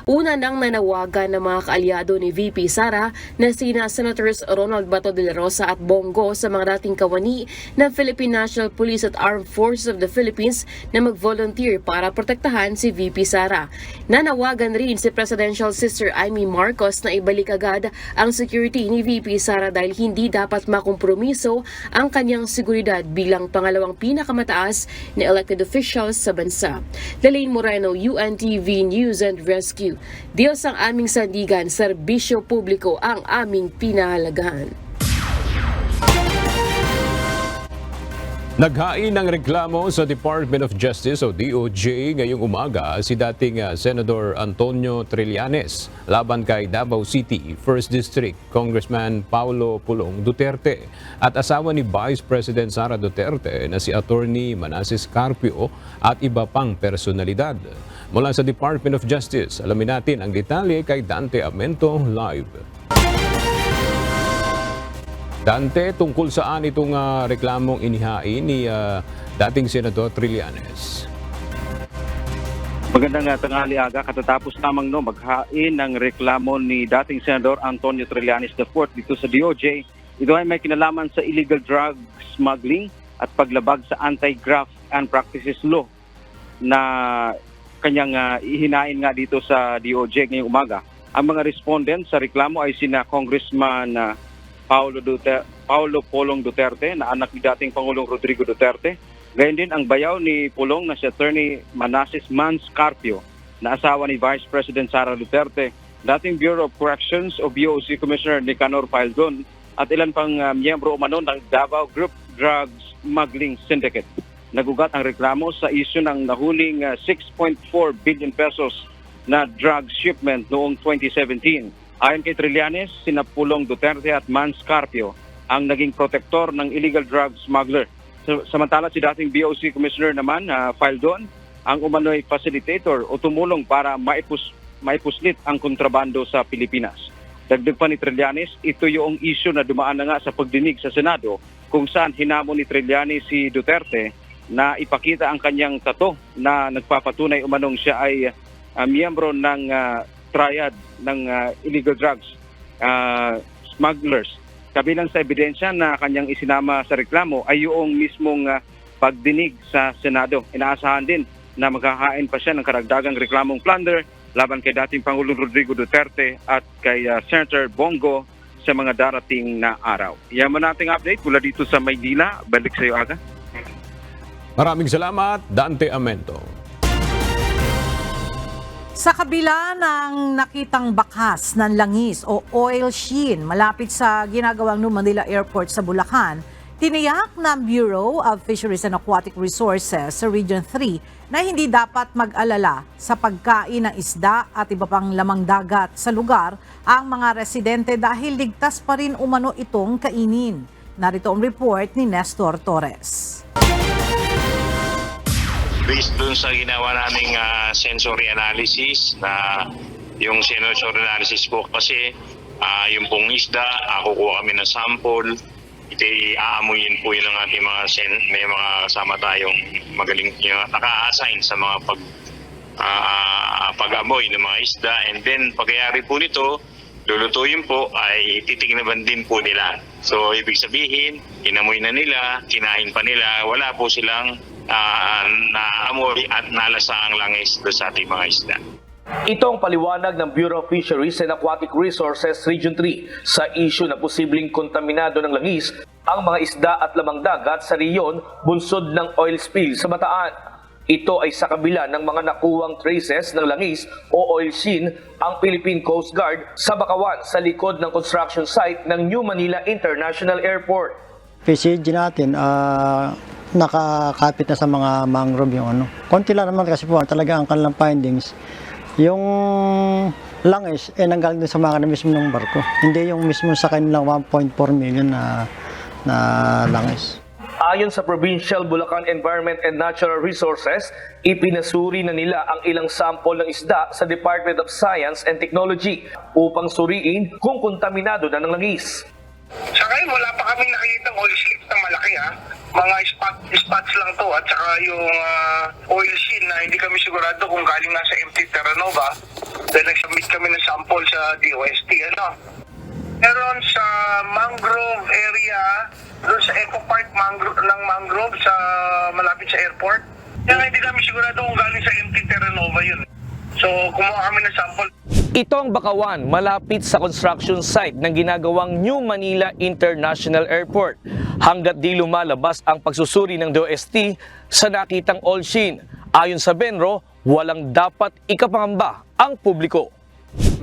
Una nang nanawagan ng mga kaalyado ni VP Sara na sina Senators Ronald Bato de la Rosa at Bongo sa mga dating kawani ng Philippine National Police at Armed Forces of the Philippines na mag-volunteer para protektahan si VP Sara. Nanawagan rin si Presidential Sister Amy Marcos na ibalik agad ang security ni VP Sara dahil hindi dapat makompromiso ang kanyang seguridad bilang pangalawang pinakamataas na elected officials sa bansa. Lalaine Moreno, UNTV News and Rescue. Diyos ang aming sandigan, serbisyo publiko ang aming pinahalagahan. Naghain ng reklamo sa Department of Justice o DOJ ngayong umaga si dating Senador Antonio Trillanes laban kay Davao City 1st District Congressman Paulo Pulong Duterte at asawa ni Vice President Sara Duterte na si Attorney Manasseh Carpio at iba pang personalidad. Mula sa Department of Justice, alamin natin ang detalye kay Dante Amento live. Dante, tungkol saan itong reklamong inihain ni dating Senador Trillanes? Magandang tanghali aga, katatapos lamang maghain ng reklamo ni dating Senador Antonio Trillanes IV dito sa DOJ. Ito ay may kinalaman sa illegal drug smuggling at paglabag sa anti-graft and practices law na kanyang ihinain nga dito sa DOJ ngayong umaga. Ang mga respondent sa reklamo ay sina Congressman Paulo Pulong Duterte na anak ni dating Pangulong Rodrigo Duterte. Gayon din ang bayaw ni Pulong na si Attorney Manasseh Carpio na asawa ni Vice President Sara Duterte, dating Bureau of Corrections o BOC Commissioner Nicanor Faildon at ilan pang miyembro umano ng Davao Group Drugs Smuggling Syndicate. Nagugat ang reklamo sa isyu ng nahuling 6.4 billion pesos na drug shipment noong 2017. Ayon kay Trillanes, sina Pulong Duterte at Mans Carpio ang naging protektor ng illegal drug smuggler. Samantala si dating BOC Commissioner naman, Faildon, ang umano'y facilitator o tumulong para maipuslit ang kontrabando sa Pilipinas. Dagdag pa ni Trillanes, ito yung isyu na dumaan na nga sa pagdinig sa Senado kung saan hinamon ni Trillanes si Duterte na ipakita ang kanyang tato na nagpapatunay umanong siya ay miyembro ng triad ng illegal drugs smugglers. Kabilang sa ebidensya na kanyang isinama sa reklamo ay yung mismong pagdinig sa Senado. Inaasahan din na maghahain pa siya ng karagdagang reklamong plunder laban kay dating Pangulong Rodrigo Duterte at kay Senator Bongo sa mga darating na araw. Yaman nating update mula dito sa Maynila. Balik sa iyo, Aga. Maraming salamat, Dante Amento. Sa kabila ng nakitang bakas ng langis o oil sheen malapit sa ginagawang New Manila Airport sa Bulacan, tiniyak ng Bureau of Fisheries and Aquatic Resources sa Region 3 na hindi dapat mag-alala sa pagkain ng isda at iba pang lamang dagat sa lugar ang mga residente dahil ligtas pa rin umano itong kainin. Narito ang report ni Nestor Torres. Based dun sa ginawa naming sensory analysis na yung sensory analysis po kasi yung pong isda, kukuha kami ng sample, aamuyin po yun ng ating may mga kasama tayong magaling yung naka-assign sa mga pag-amoy ng mga isda, and then pagkayari po nito, lulutuin po ay titignaban din po nila. So ibig sabihin, inamoy na nila, kinain pa nila, wala po silang naamoy at nalasa ang langis doon sa ating mga isda. Ito ang paliwanag ng Bureau of Fisheries and Aquatic Resources Region 3 sa issue na posibleng kontaminado ng langis ang mga isda at lamang dagat sa riyon bunsod ng oil spill sa Bataan. Ito ay sa kabila ng mga nakuwang traces ng langis o oil sheen ang Philippine Coast Guard sa Bakawan sa likod ng construction site ng New Manila International Airport. PCG natin, nakakapit na sa mga mangrove yung ano. Konti lang naman kasi po talaga ang kanilang findings. Yung langis, nanggaling din sa mga na mismo ng barko. Hindi yung mismo sa kanilang 1.4 million na langis. Ayon sa Provincial Bulacan Environment and Natural Resources, ipinasuri na nila ang ilang sample ng isda sa Department of Science and Technology upang suriin kung kontaminado na ng langis. Sa ngayon, wala pa kami nakikitang oil slick na malaki ha. Mga spots lang to at saka yung oil sheen na hindi kami sigurado kung galing nga sa MT Terra Nova. Then nag-submit kami ng sample sa DOST. Meron sa mangrove area, doon sa Eco Park ng mangrove sa malapit sa airport. Kaya hindi kami sigurado kung galing sa MT Terra Nova yun. So kumuha kami ng sample. Ito ang Bakawan, malapit sa construction site ng ginagawang New Manila International Airport. Hanggat di lumalabas ang pagsusuri ng DOST sa nakitang oil sheen. Ayon sa Benro, walang dapat ikapangamba ang publiko.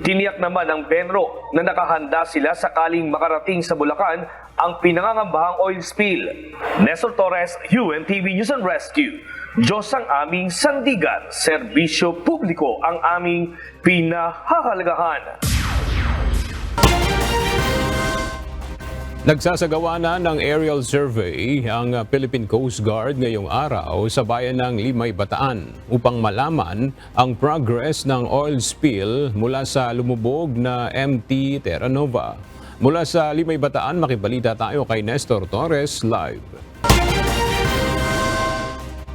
Tiniyak naman ng Benro na nakahanda sila sakaling makarating sa Bulacan ang pinangangambahang oil spill. Nestor Torres, UNTV News and Rescue. Diyos ang aming sandigan, serbisyo publiko ang aming pinahahalagahan. Nagsasagawa na ng aerial survey ang Philippine Coast Guard ngayong araw sa bayan ng Limay, Bataan upang malaman ang progress ng oil spill mula sa lumubog na MT Terra Nova. Mula sa Limay, Bataan, makibalita tayo kay Nestor Torres live.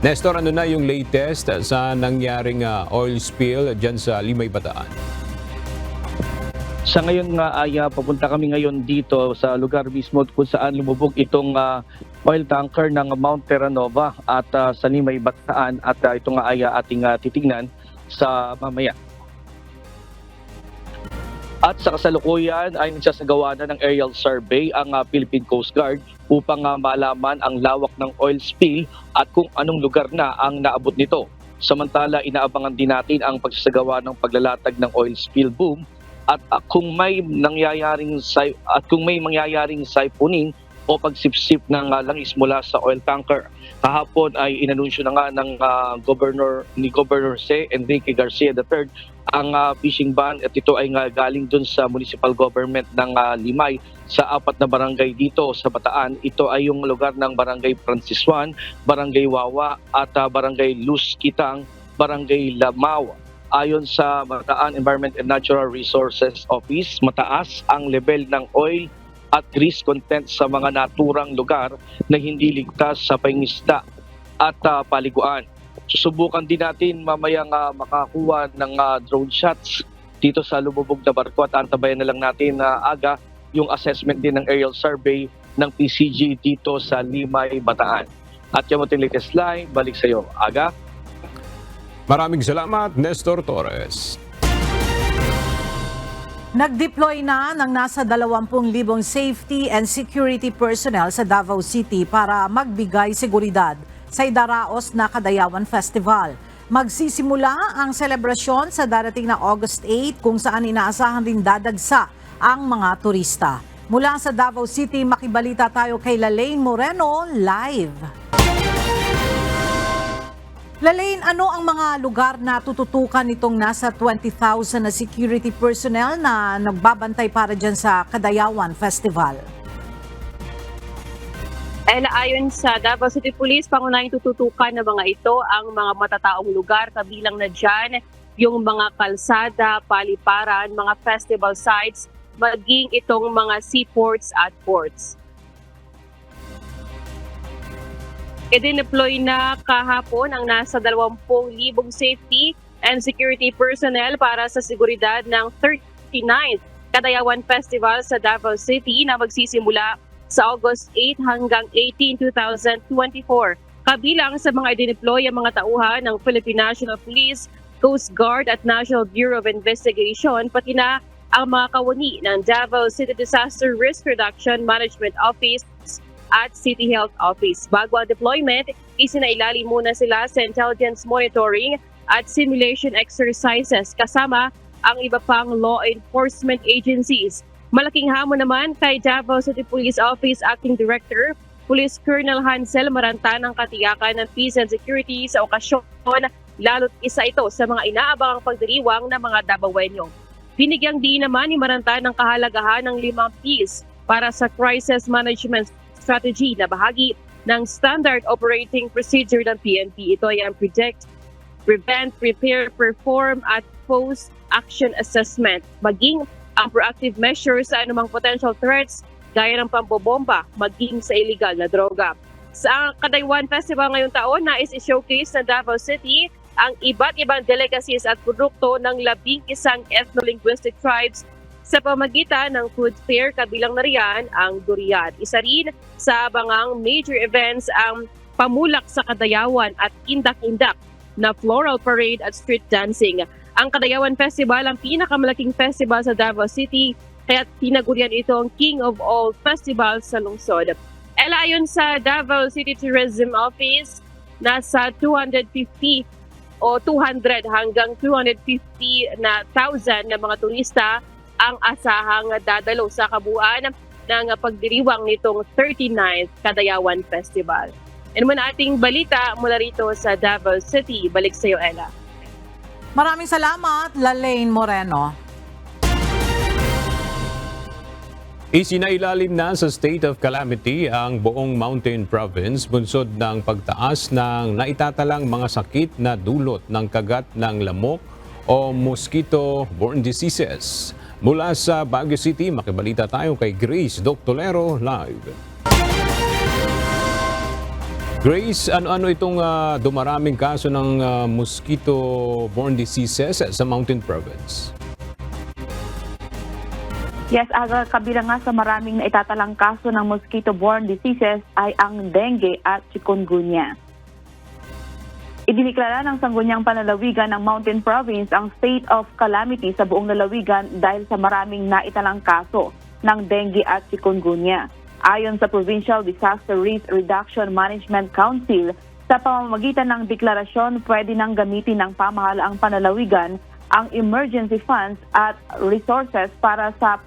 Nestor, ano na yung latest sa nangyaring oil spill dyan sa Limay, Bataan? Sa ngayon nga ay papunta kami ngayon dito sa lugar mismo kung saan lumubog itong oil tanker ng Mount Terra Nova at sa Limay, Bataan at ito nga ay ating titignan sa mamaya. At sa kasalukuyan ay nagsasagawa na ng aerial survey ang Philippine Coast Guard upang malaman ang lawak ng oil spill at kung anong lugar na ang naabot nito. Samantala, inaabangan din natin ang pagsasagawa ng paglalatag ng oil spill boom at kung may mangyayaring siphoning o pagsipsip ng langis mula sa oil tanker. Kahapon ay inanunsyo na nga ng Governor Jose Enrique Garcia III ang fishing ban at ito ay galing dun sa municipal government ng Limay sa 4 na barangay dito sa Bataan. Ito ay yung lugar ng Barangay Francis Juan, Barangay Wawa at Barangay Luz Kitang, Barangay Lamao. Ayon sa Bataan Environment and Natural Resources Office, mataas ang level ng oil at grease content sa mga naturang lugar na hindi ligtas sa pangingisda at paliguan. Susubukan din natin mamayang makakuha ng drone shots dito sa lumubog na barko at antabayan na lang natin aga yung assessment din ng aerial survey ng PCG dito sa Limay, Bataan. At yung ating latest live, balik sa iyo, Aga. Maraming salamat, Nestor Torres. Nag-deploy na ng nasa 20,000 safety and security personnel sa Davao City para magbigay seguridad sa idaraos na Kadayawan Festival. Magsisimula ang selebrasyon sa darating na August 8 kung saan inaasahan rin dadagsa ang mga turista. Mula sa Davao City, makibalita tayo kay Lalaine Moreno live. Lalaine, ano ang mga lugar na tututukan nitong nasa 20,000 na security personnel na nagbabantay para dyan sa Kadayawan Festival? Ayon sa Davao City Police, pangunahing tututukan ng mga ito ang mga matataong lugar, kabilang na dyan yung mga kalsada, paliparan, mga festival sites, maging itong mga seaports at ports. I-deploy na kahapon ang nasa 20,000 safety and security personnel para sa seguridad ng 39th Kadayawan Festival sa Davao City na magsisimula sa August 8 hanggang 18, 2024. Kabilang sa mga i-deploy ang mga tauhan ng Philippine National Police, Coast Guard at National Bureau of Investigation, pati na ang mga kawani ng Davao City Disaster Risk Reduction Management Office at City Health Office. Bago ang deployment, isinailalim muna sila sa intelligence monitoring at simulation exercises kasama ang iba pang law enforcement agencies. Malaking hamon naman kay Davao City Police Office Acting Director, Police Colonel Hansel Maranta ng katiyakan ng peace and security sa okasyon, lalo't isa ito sa mga inaabangang pagdiriwang ng mga Davaoenyo. Binigyang diin naman ni Maranta ng kahalagahan ng 5 Ps para sa crisis management strategy na bahagi ng Standard Operating Procedure ng PNP. Ito ay ang predict, prevent, prepare, perform at post-action assessment, maging ang proactive measures sa anumang potential threats gaya ng pambobomba, maging sa illegal na droga. Sa Kadaywan Festival ngayong taon, nais i-showcase ng Davao City ang iba't ibang delicacies at produkto ng 11 ethno-linguistic tribes sa pamagitan ng food fair, kabilang na riyan ang durian. Isa rin sa abangang major events ang pamulak sa Kadayawan at indak-indak na floral parade at street dancing. Ang Kadayawan Festival ang pinakamalaking festival sa Davao City, kaya tinagurian itong King of All Festivals sa lungsod. Ayon sa Davao City Tourism Office, nasa 250 o 200 hanggang 250,000 na mga turista ang asahang dadalo sa kabuuan ng pagdiriwang nitong 39th Kadayawan Festival. Yan muna ating balita mula rito sa Davao City. Balik sa iyo, Ella. Maraming salamat, Lalaine Moreno. Isinailalim na sa state of calamity ang buong Mountain Province bunsod ng pagtaas ng naitatalang mga sakit na dulot ng kagat ng lamok o mosquito-borne diseases. Mula sa Baguio City, makibalita tayo kay Grace Doctolero live. Grace, ano-ano itong dumaraming kaso ng mosquito-borne diseases sa Mountain Province? Yes, kabilang nga sa maraming naitatalang kaso ng mosquito-borne diseases ay ang dengue at chikungunya. Idiniklara ng Sangguniang Panlalawigan ng Mountain Province ang state of calamity sa buong lalawigan dahil sa maraming naitalang kaso ng dengue at chikungunya. Ayon sa Provincial Disaster Risk Reduction Management Council, sa pamamagitan ng deklarasyon, pwede nang gamitin ng pamahalaang panlalawigan ang emergency funds at resources para sa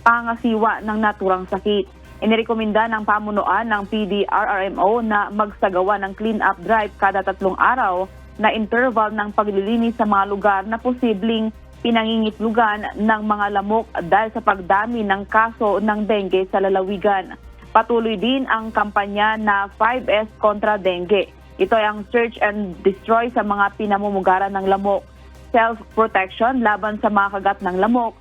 pangasiwa ng naturang sakit. Inirekomenda ng pamunuan ng PDRRMO na magsagawa ng clean-up drive kada 3 araw na interval ng paglilinis sa mga lugar na posibleng pinangingitlugan ng mga lamok dahil sa pagdami ng kaso ng dengue sa lalawigan. Patuloy din ang kampanya na 5S kontra dengue. Ito ay ang search and destroy sa mga pinamumugaran ng lamok, self-protection laban sa mga kagat ng lamok,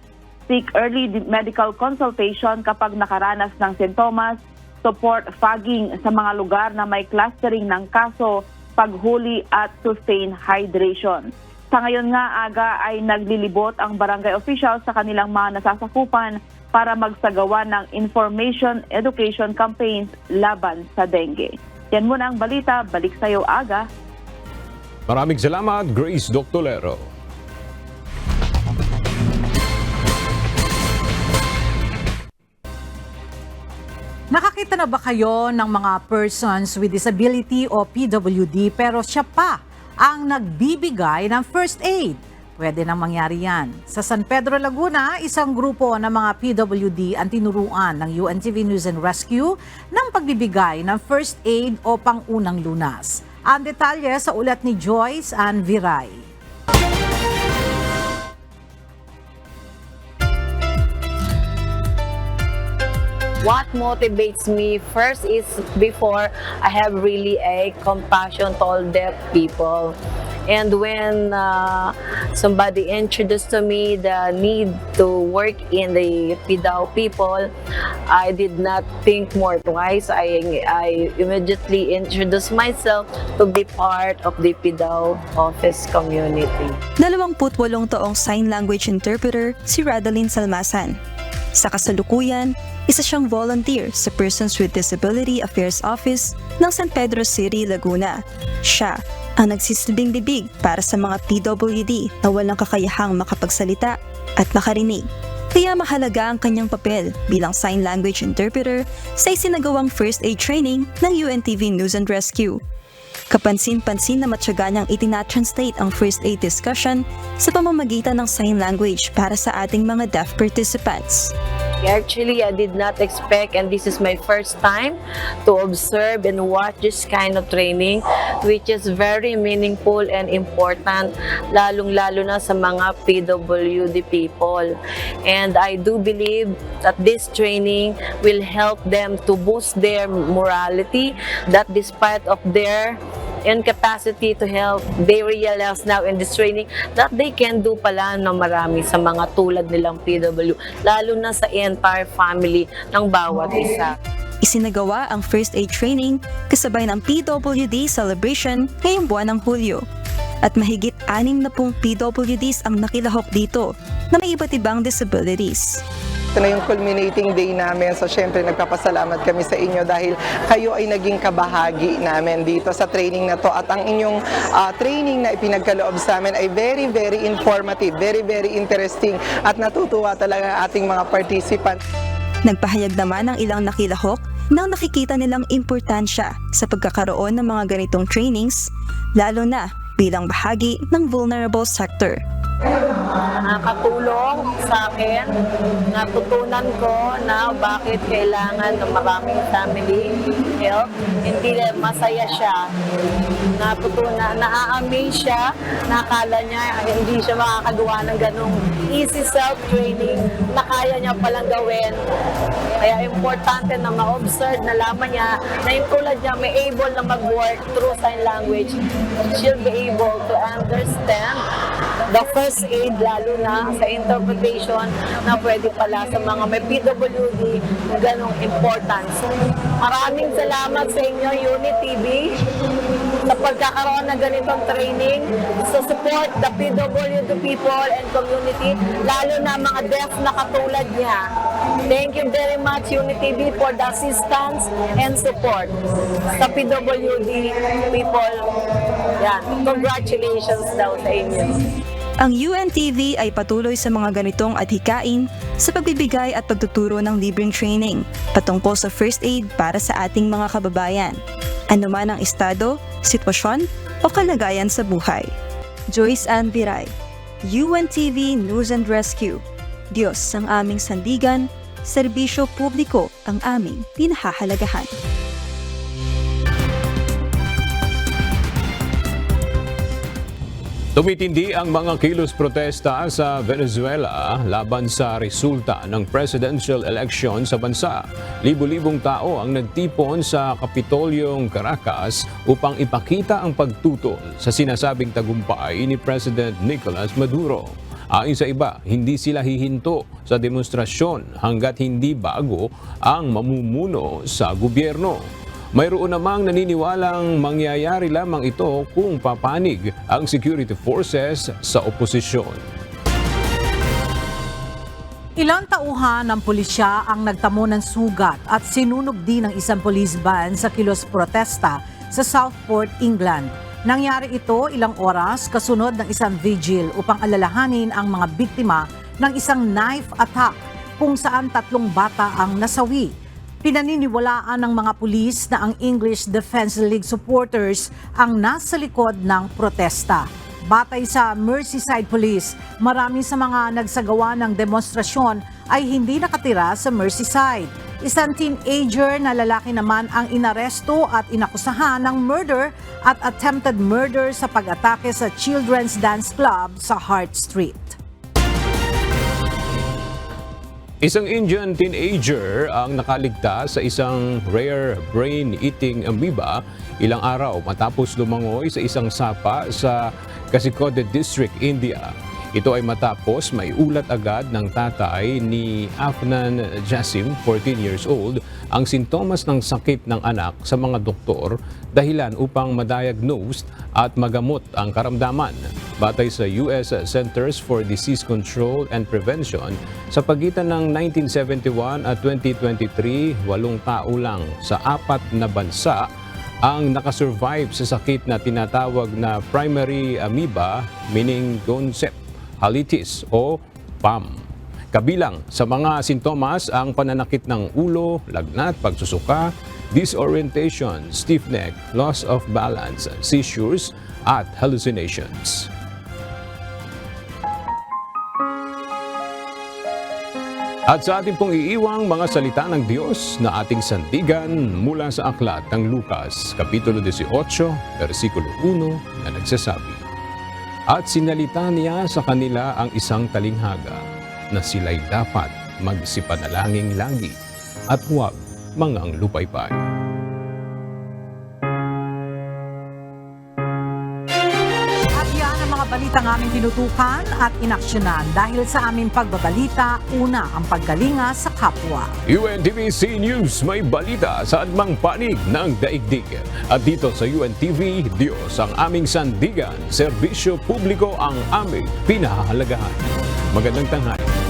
seek early medical consultation kapag nakaranas ng sintomas, support fogging sa mga lugar na may clustering ng kaso, paghuli at sustain hydration. Sa ngayon nga, aga ay naglilibot ang barangay officials sa kanilang mga nasasakupan para magsagawa ng information education campaigns laban sa dengue. Yan muna ang balita. Balik sa iyo, Aga. Maraming salamat, Grace Doctolero. Nakakita na ba kayo ng mga persons with disability o PWD pero siya pa ang nagbibigay ng first aid? Pwede nang mangyari yan. Sa San Pedro, Laguna, isang grupo ng mga PWD ang tinuruan ng UNTV News and Rescue ng pagbibigay ng first aid o pangunang lunas. Ang detalye sa ulat ni Joyce Ann Viray. What motivates me first is before I have really a compassion to all deaf people. And when somebody introduced to me the need to work in the PDAO people, I did not think more twice. I immediately introduced myself to be part of the PDAO office community. 28 taong sign language interpreter si Radaline Salmasan. Sa kasalukuyan, isa siyang volunteer sa Persons with Disability Affairs Office ng San Pedro City, Laguna. Siya ang nagsisilbing bibig para sa mga PWD na walang kakayahang makapagsalita at makarinig. Kaya mahalaga ang kanyang papel bilang sign language interpreter sa isinagawang first aid training ng UNTV News and Rescue. Kapansin-pansin na matyaga niyang itinatranslate ang first aid discussion sa pamamagitan ng sign language para sa ating mga deaf participants. Actually, I did not expect, and this is my first time to observe and watch this kind of training, which is very meaningful and important, lalong-lalo na sa mga PWD people. And I do believe that this training will help them to boost their morality, that despite of their incapacity to help, they realize now in this training that they can do pala na marami sa mga tulad nilang PW, lalo na sa entire family ng bawat isa. Isinagawa ang first aid training kasabay ng PWD celebration ngayong buwan ng Hulyo. At mahigit 60 PWDs ang nakilahok dito na may iba't ibang disabilities. Ito na yung culminating day namin. So syempre nagpapasalamat kami sa inyo dahil kayo ay naging kabahagi namin dito sa training na to. At ang inyong training na ipinagkaloob sa amin ay very, very informative, very, very interesting. At natutuwa talaga ang ating mga participants. Nagpahayag naman ang ilang nakilahok nang nakikita nilang importansya sa pagkakaroon ng mga ganitong trainings, lalo na bilang bahagi ng vulnerable sector. Nakatulong sa akin, natutunan ko na bakit kailangan ng maraming family help. Hindi masaya siya. Natutunan, na-amaze siya, nakala niya hindi siya makakagawa ng ganong easy self-training na kaya niya palang gawin. Kaya importante na ma-observe, na laman niya na yung tulad niya may able na mag-work through sign language. She'll be able to understand the first aid, lalo na sa interpretation na pwede pala sa mga may PWD na ganong importance. Maraming salamat sa inyo, Unit TV, sa pagkakaroon ng ganitong training, to support the PWD people and community, lalo na mga deaf na katulad niya. Thank you very much, Unit TV, for the assistance and support sa PWD people. Yan, congratulations daw sa inyo. Ang UNTV ay patuloy sa mga ganitong adhikain sa pagbibigay at pagtuturo ng libreng training patungkol sa first aid para sa ating mga kababayan, anuman ang estado, sitwasyon o kalagayan sa buhay. Joyce Ann Viray, UNTV News and Rescue. Diyos ang aming sandigan, serbisyo publiko ang aming pinahahalagahan. Tumitindi ang mga kilos protesta sa Venezuela laban sa resulta ng presidential election sa bansa. Libo-libong tao ang nagtipon sa Kapitolyong Caracas upang ipakita ang pagtutol sa sinasabing tagumpay ni President Nicolas Maduro. Ayon sa iba, hindi sila hihinto sa demonstrasyon hanggat hindi bago ang mamumuno sa gobyerno. Mayroon namang naniniwalang mangyayari lamang ito kung papanig ang security forces sa oposisyon. Ilang tauhan ng pulisya ang nagtamo ng sugat at sinunog din ng isang police van sa kilos protesta sa Southport, England. Nangyari ito ilang oras kasunod ng isang vigil upang alalahanin ang mga biktima ng isang knife attack kung saan 3 bata ang nasawi. Pinaniniwalaan ng mga pulis na ang English Defence League supporters ang nasa likod ng protesta. Batay sa Merseyside Police, marami sa mga nagsagawa ng demonstrasyon ay hindi nakatira sa Merseyside. Isang teenager na lalaki naman ang inaresto at inakusahan ng murder at attempted murder sa pag-atake sa Children's Dance Club sa Hart Street. Isang Indian teenager ang nakaligtas sa isang rare brain-eating amoeba ilang araw matapos lumangoy sa isang sapa sa Kozhikode District, India. Ito ay matapos may ulat agad ng tatay ni Afnan Jassim, 14 years old, ang sintomas ng sakit ng anak sa mga doktor dahilan upang ma-diagnose at magamot ang karamdaman. Batay sa US Centers for Disease Control and Prevention, sa pagitan ng 1971 at 2023, 8 tao lang sa 4 na bansa ang nakasurvive sa sakit na tinatawag na primary amoeba meningoencephalitis o PAM. Kabilang sa mga sintomas ang pananakit ng ulo, lagnat, pagsusuka, disorientation, stiff neck, loss of balance, seizures at hallucinations. At sa ating pong iiwang mga salita ng Diyos na ating sandigan mula sa aklat ng Lucas, Kapitulo 18, versikulo 1 na nagsasabi, "At sinalita niya sa kanila ang isang talinghaga na sila'y dapat magsipanalangin lagi at huwag mangang lupaypay." Balita ng aming tinutukan at inaksyonan dahil sa aming pagbabalita, una ang paggalinga sa kapwa. UNTV News may balita sa anumang panig ng daigdig. At dito sa UNTV, Diyos ang aming sandigan, serbisyo publiko ang aming pinahahalagahan. Magandang tanghali.